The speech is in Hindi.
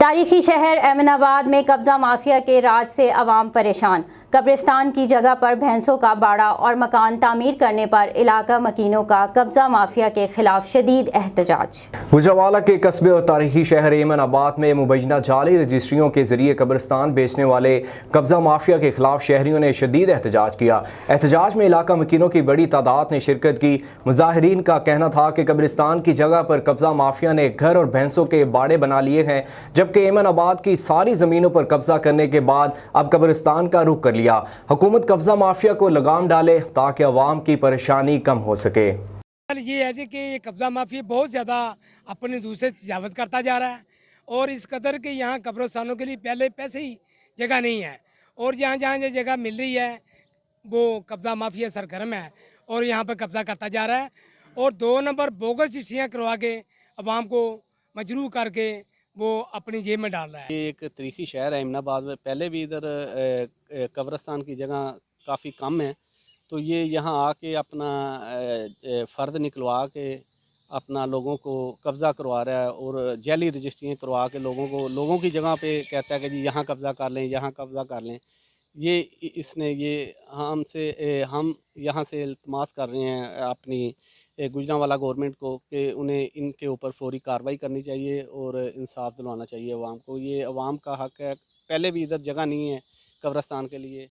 तारीखी शहर एमनाबाद में कब्जा माफिया के राज से अवाम परेशान। कब्रिस्तान की जगह पर भैंसों का बाड़ा और मकान तामीर करने पर इलाका मकीनों का कब्जा माफिया के खिलाफ शदीद एहतजाज। गुजरावाला के कस्बे और तारीखी शहर एमनाबाद में मुबैना जाली रजिस्ट्रियों के जरिए कब्रिस्तान बेचने वाले कब्जा माफिया के खिलाफ शहरियों ने शदीद एहतजाज किया। एहतजाज में इलाका मकीनों की बड़ी तादाद ने शिरकत की। मुजाहिरीन का कहना था कि कब्रिस्तान की जगह पर कब्जा माफिया ने घर और भैंसों के बाड़े बना लिए हैं, जबकि एमनाबाद की सारी ज़मीनों पर कब्जा करने के बाद अब कब्रिस्तान का रुख कर लिया। हुकूमत कब्जा माफिया को लगाम डाले ताकि अवाम की परेशानी कम हो सके। ये है कि ये कब्जा माफिया बहुत ज़्यादा अपने दूसरे तजावत करता जा रहा है और इस कदर के यहाँ कब्रिस्तानों के लिए पहले पैसे ही जगह नहीं है और जहाँ जहाँ ये जगह मिल रही है वो कब्जा माफिया सरगर्म है और यहाँ पर कब्जा करता जा रहा है और 2 नंबर बोगस रजिस्ट्रियाँ करवा के अवाम को मजरूह करके वो अपनी जेब में डाल रहा है। ये एक तारीखी शहर है एमनाबाद में, पहले भी इधर कब्रिस्तान की जगह काफ़ी कम है, तो ये यहाँ आके अपना फ़र्द निकलवा के अपना लोगों को कब्ज़ा करवा रहा है और जैली रजिस्ट्रियाँ करवा के लोगों की जगह पे कहता है कि जी यहाँ कब्ज़ा कर लें, यहाँ कब्ज़ा कर लें। ये इसने हम यहाँ से इल्तमास कर रहे हैं अपनी गुजरांवाला गवर्नमेंट को कि उन्हें इनके ऊपर फौरी कार्रवाई करनी चाहिए और इंसाफ दिलवाना चाहिए अवाम को। ये अवाम का हक़ है, पहले भी इधर जगह नहीं है कब्रिस्तान के लिए।